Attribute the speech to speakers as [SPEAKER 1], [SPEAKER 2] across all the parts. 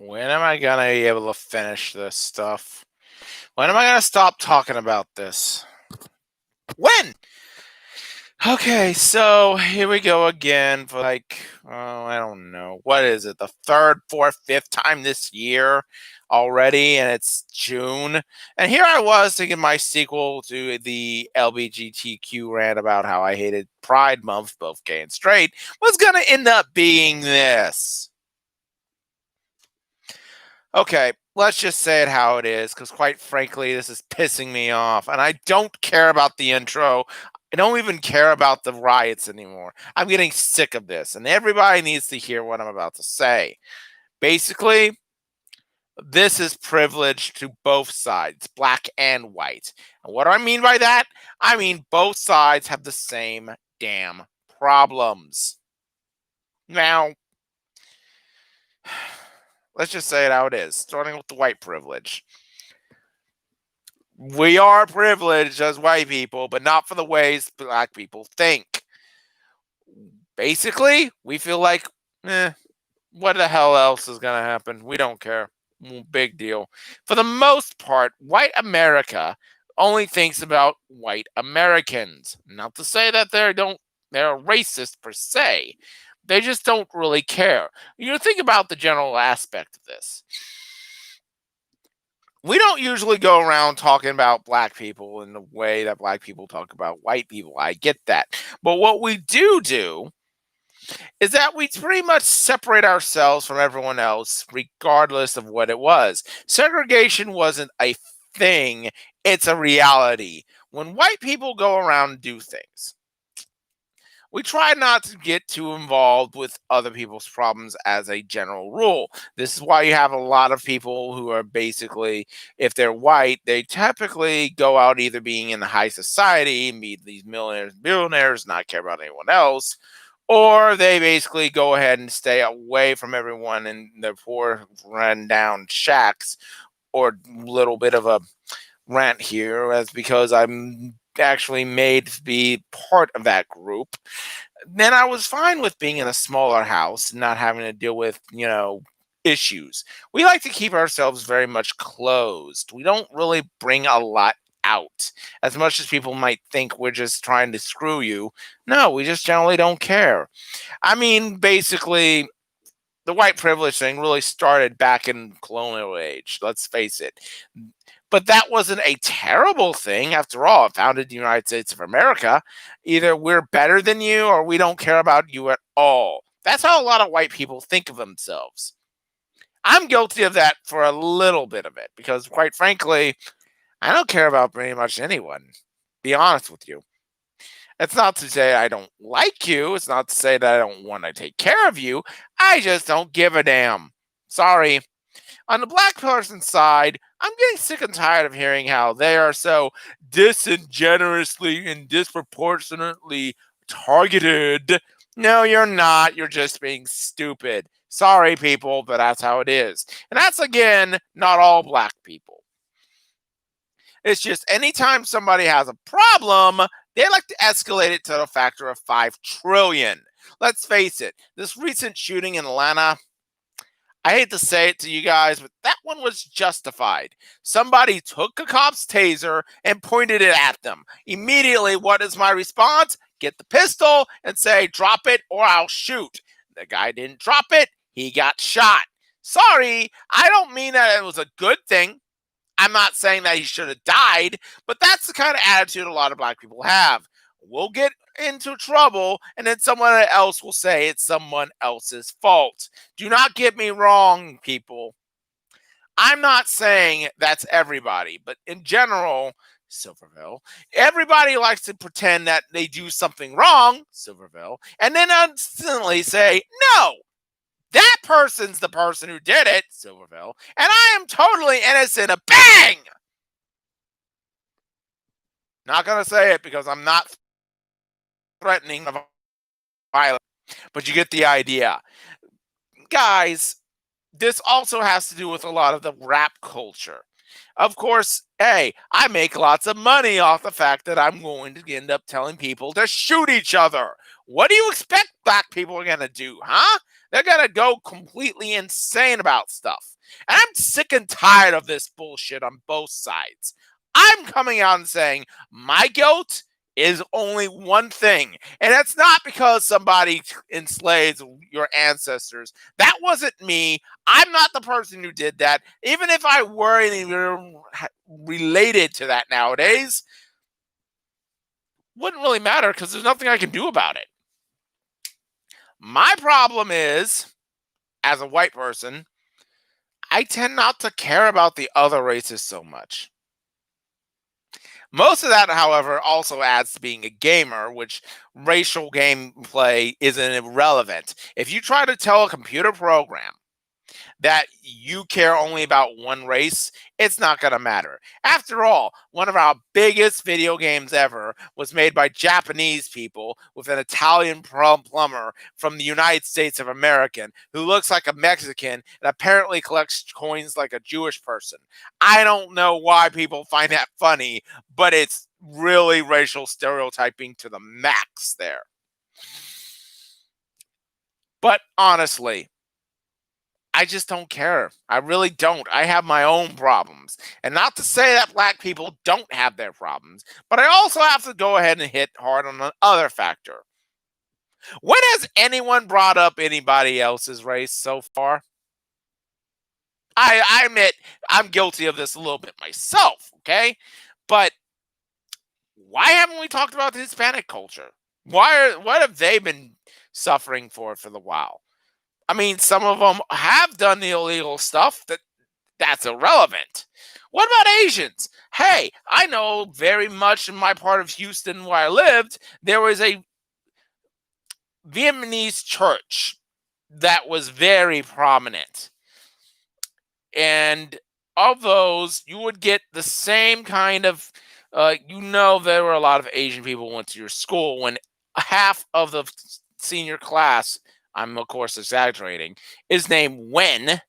[SPEAKER 1] When am I gonna be able to finish this stuff? When am I gonna stop talking about this? When? Okay, so here we go again for I don't know. What is it? The third, fourth, fifth time this year already, and it's June. And here I was thinking my sequel to the LBGTQ rant about how I hated Pride Month, both gay and straight, was gonna end up being this. Okay, let's just say it how it is, because quite frankly, this is pissing me off. And I don't care about the intro. I don't even care about the riots anymore. I'm getting sick of this, and everybody needs to hear what I'm about to say. Basically, this is privilege to both sides, black and white. And what do I mean by that? I mean both sides have the same damn problems. Now, let's just say it how it is, starting with the white privilege. We are privileged as white people, but not for the ways black people think. Basically, we feel like, what the hell else is going to happen? We don't care. Big deal. For the most part, white America only thinks about white Americans. Not to say that they're racist per se. They just don't really care. You think about the general aspect of this. We don't usually go around talking about black people in the way that black people talk about white people. I get that. But what we do is that we pretty much separate ourselves from everyone else, regardless of what it was. Segregation wasn't a thing, it's a reality. When white people go around and do things, we try not to get too involved with other people's problems as a general rule. This is why you have a lot of people who are basically, if they're white, they typically go out either being in the high society, meet these millionaires, billionaires, not care about anyone else, or they basically go ahead and stay away from everyone in their poor, run down shacks. Or little bit of a rant here, as because I'm actually made to be part of that group, then I was fine with being in a smaller house and not having to deal with, issues. We like to keep ourselves very much closed. We don't really bring a lot out. As much as people might think we're just trying to screw you, no, we just generally don't care. I mean, basically, the white privilege thing really started back in colonial age, let's face it. But that wasn't a terrible thing. After all, it founded the United States of America. Either we're better than you or we don't care about you at all. That's how a lot of white people think of themselves. I'm guilty of that for a little bit of it because, quite frankly, I don't care about pretty much anyone. Be honest with you. It's not to say I don't like you. It's not to say that I don't want to take care of you. I just don't give a damn. Sorry. On the black person side, I'm getting sick and tired of hearing how they are so disingenuously and disproportionately targeted. No, you're not. You're just being stupid. Sorry, people, but that's how it is. And that's, again, not all black people. It's just anytime somebody has a problem, they like to escalate it to the factor of 5 trillion. Let's face it, this recent shooting in Atlanta, I hate to say it to you guys, but that one was justified. Somebody took a cop's taser and pointed it at them. Immediately, what is my response? Get the pistol and say, drop it or I'll shoot. The guy didn't drop it. He got shot. Sorry, I don't mean that it was a good thing. I'm not saying that he should have died, but that's the kind of attitude a lot of black people have. We'll get into trouble, and then someone else will say it's someone else's fault. Do not get me wrong, people. I'm not saying that's everybody, but in general, Silverville, everybody likes to pretend that they do something wrong, Silverville, and then instantly say, no, that person's the person who did it, Silverville, and I am totally innocent of bang! Not going to say it because I'm not threatening violence, but you get the idea. Guys, this also has to do with a lot of the rap culture. Of course, Hey, I make lots of money off the fact that I'm going to end up telling people to shoot each other. What do you expect black people are going to do, huh? They're going to go completely insane about stuff. And I'm sick and tired of this bullshit on both sides. I'm coming out and saying my guilt is only one thing. And that's not because somebody enslaved your ancestors. That wasn't me. I'm not the person who did that. Even if I were even related to that nowadays, wouldn't really matter because there's nothing I can do about it. My problem is, as a white person, I tend not to care about the other races so much. Most of that, however, also adds to being a gamer, which racial gameplay isn't irrelevant. If you try to tell a computer program that you care only about one race, it's not going to matter. After all, one of our biggest video games ever was made by Japanese people with an Italian plumber from the United States of America who looks like a Mexican and apparently collects coins like a Jewish person. I don't know why people find that funny, but it's really racial stereotyping to the max there. But honestly, I just don't care. I really don't. I have my own problems. And not to say that black people don't have their problems, but I also have to go ahead and hit hard on another factor. When has anyone brought up anybody else's race so far? I admit I'm guilty of this a little bit myself, okay? But why haven't we talked about the Hispanic culture? What have they been suffering for the while? I mean, some of them have done the illegal stuff that's irrelevant. What about Asians? Hey, I know very much in my part of Houston where I lived, there was a Vietnamese church that was very prominent. And of those, you would get the same kind of, there were a lot of Asian people who went to your school when half of the senior class, I'm of course exaggerating, is named Wen,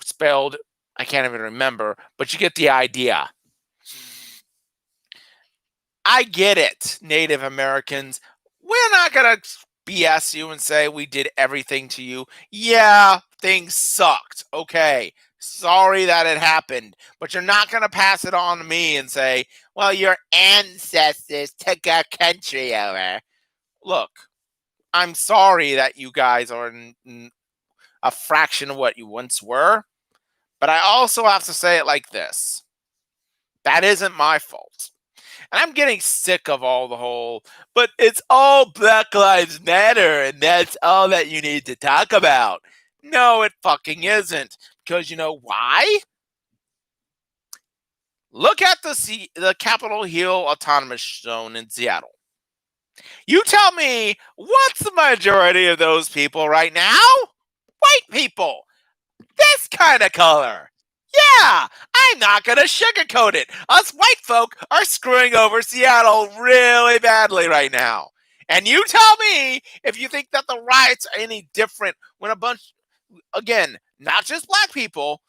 [SPEAKER 1] spelled, I can't even remember, but you get the idea. I get it, Native Americans. We're not going to BS you and say we did everything to you. Yeah, things sucked. Okay. Sorry that it happened. But you're not going to pass it on to me and say, well, your ancestors took our country over. Look, I'm sorry that you guys are a fraction of what you once were. But I also have to say it like this: that isn't my fault. And I'm getting sick of all the whole, but it's all Black Lives Matter and that's all that you need to talk about. No, it fucking isn't. Because you know why? Look at the Capitol Hill Autonomous Zone in Seattle. You tell me what's the majority of those people right now? White people. This kind of color. Yeah, I'm not going to sugarcoat it. Us white folk are screwing over Seattle really badly right now. And you tell me if you think that the riots are any different when a bunch, again, not just black people,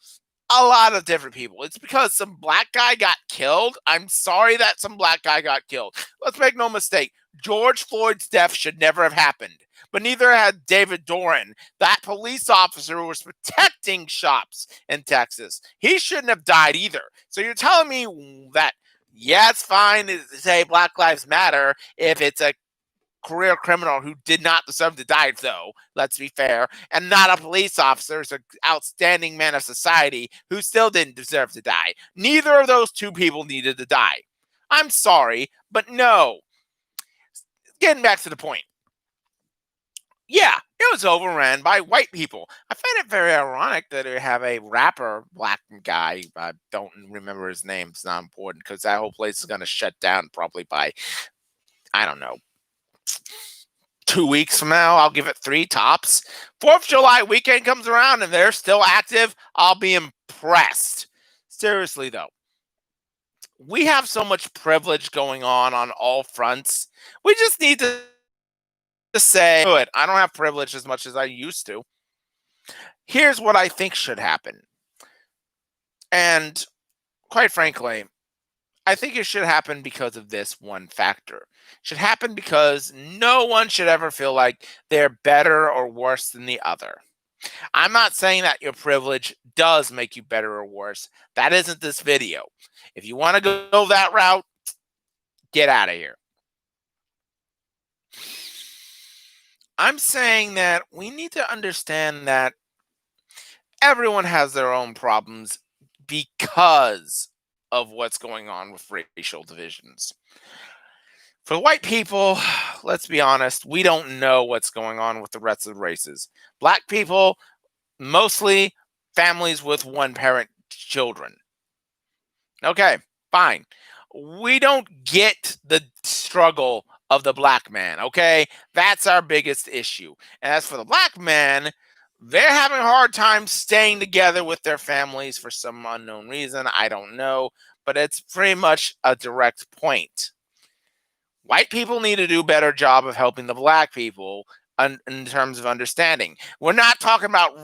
[SPEAKER 1] a lot of different people. It's because some black guy got killed. I'm sorry that some black guy got killed. Let's make no mistake. George Floyd's death should never have happened. But neither had David Doran, that police officer who was protecting shops in Texas. He shouldn't have died either. So you're telling me that, yeah, it's fine to say Black Lives Matter if it's a career criminal who did not deserve to die, though, let's be fair, and not a police officer, is an outstanding man of society who still didn't deserve to die. Neither of those two people needed to die. I'm sorry, but no. Getting back to the point. Yeah, it was overrun by white people. I find it very ironic that they have a rapper, black guy. I don't remember his name. It's not important because that whole place is going to shut down probably by, I don't know, 2 weeks from now. I'll give it three tops. 4th of July weekend comes around and they're still active. I'll be impressed. Seriously, though, we have so much privilege going on all fronts. We just need to say, good, I don't have privilege as much as I used to. Here's what I think should happen. And quite frankly, I think it should happen because of this one factor. It should happen because no one should ever feel like they're better or worse than the other. I'm not saying that your privilege does make you better or worse. That isn't this video. If you want to go that route, get out of here. I'm saying that we need to understand that everyone has their own problems because of what's going on with racial divisions. For white people, let's be honest, we don't know what's going on with the rest of the races. Black people, mostly families with one parent children. Okay, fine. We don't get the struggle of the black man, okay? That's our biggest issue. And as for the black man, they're having a hard time staying together with their families for some unknown reason. I don't know, but it's pretty much a direct point. White people need to do a better job of helping the black people in terms of understanding. We're not talking about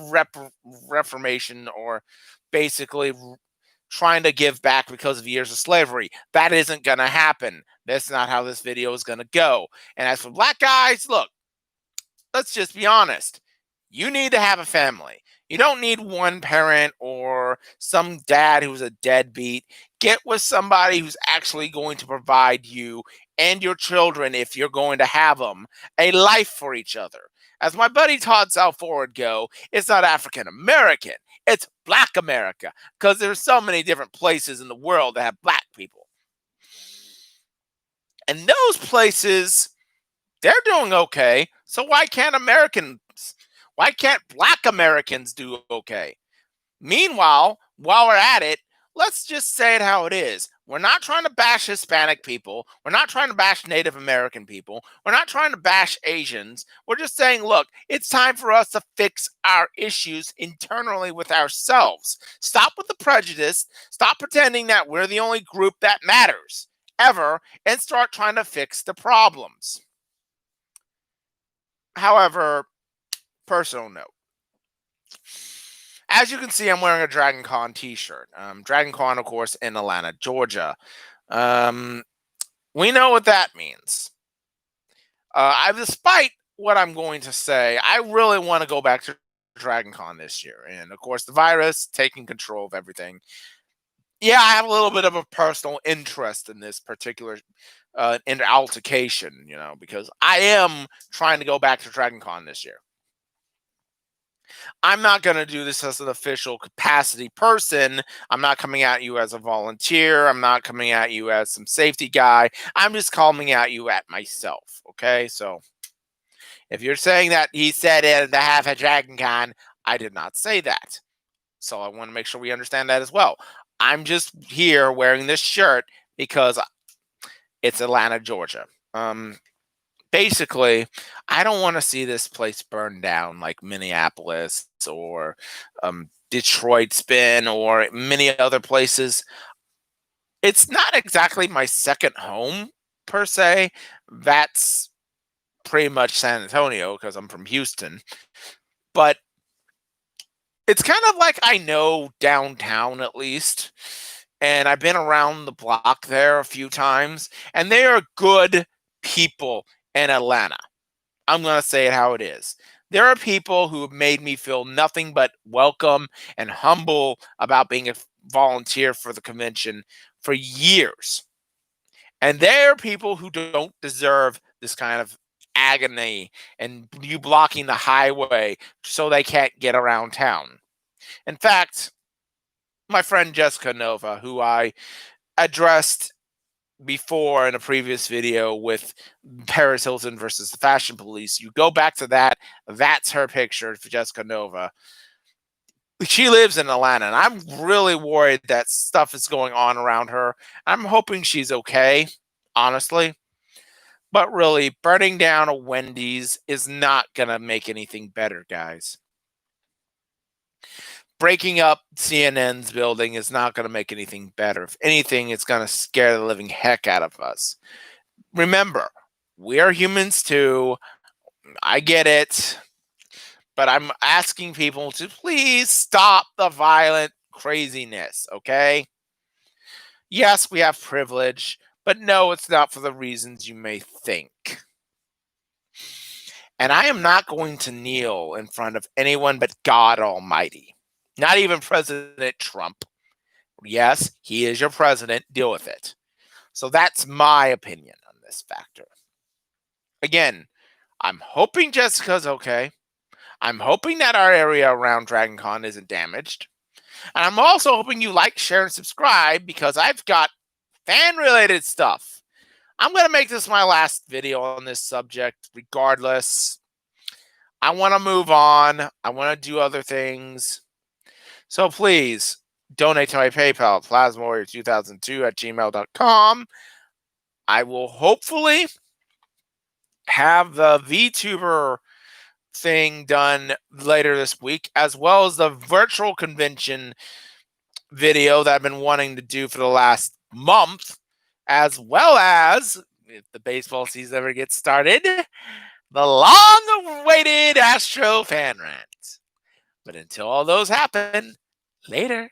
[SPEAKER 1] reformation or basically trying to give back because of years of slavery. That isn't going to happen. That's not how this video is going to go. And as for black guys, look, let's just be honest. You need to have a family. You don't need one parent or some dad who's a deadbeat. Get with somebody who's actually going to provide you and your children, if you're going to have them, a life for each other. As my buddy Todd Southforward go, it's not African American, it's Black America, because there's so many different places in the world that have black people. And those places, they're doing okay. So why can't Americans? Why can't black Americans do okay? Meanwhile, while we're at it, let's just say it how it is. We're not trying to bash Hispanic people. We're not trying to bash Native American people. We're not trying to bash Asians. We're just saying, look, it's time for us to fix our issues internally with ourselves. Stop with the prejudice. Stop pretending that we're the only group that matters ever and start trying to fix the problems. However, personal note. As you can see, I'm wearing a Dragon Con t-shirt. Dragon Con, of course, in Atlanta, Georgia. Um, we know what that means. Despite what I'm going to say, I really want to go back to Dragon Con this year. And, of course, the virus taking control of everything. Yeah, I have a little bit of a personal interest in this particular in altercation, because I am trying to go back to Dragon Con this year. I'm not going to do this as an official capacity person. I'm not coming at you as a volunteer. I'm not coming at you as some safety guy. I'm just coming at you at myself. Okay. So if you're saying that he said it at the half at Dragon Con, I did not say that. So I want to make sure we understand that as well. I'm just here wearing this shirt because it's Atlanta, Georgia. Basically, I don't want to see this place burn down like Minneapolis or Detroit's been or many other places. It's not exactly my second home per se. That's pretty much San Antonio because I'm from Houston. But it's kind of like I know downtown at least. And I've been around the block there a few times. And they are good people in Atlanta. I'm going to say it how it is. There are people who have made me feel nothing but welcome and humble about being a volunteer for the convention for years. And there are people who don't deserve this kind of agony and you blocking the highway so they can't get around town. In fact, my friend Jessica Nova, who I addressed before in a previous video with Paris Hilton versus the Fashion Police. You go back to that. That's her picture for Jessica Nova. She lives in Atlanta, and I'm really worried that stuff is going on around her. I'm hoping she's okay, honestly. But really, burning down a Wendy's is not going to make anything better, guys. Breaking up CNN's building is not going to make anything better. If anything, it's going to scare the living heck out of us. Remember, we are humans too. I get it. But I'm asking people to please stop the violent craziness, okay? Yes, we have privilege, but no, it's not for the reasons you may think. And I am not going to kneel in front of anyone but God Almighty, not even President Trump. Yes, he is your president. Deal with it. So that's my opinion on this factor. Again, I'm hoping Jessica's okay. I'm hoping that our area around Dragon Con isn't damaged. And I'm also hoping you like, share, and subscribe because I've got fan related stuff. I'm going to make this my last video on this subject, regardless. I want to move on. I want to do other things. So please donate to my PayPal, plasmawarrior2002 at gmail.com. I will hopefully have the VTuber thing done later this week, as well as the virtual convention video that I've been wanting to do for the last month, as well as, if the baseball season ever gets started, the long-awaited Astro fan rant. But until all those happen, later.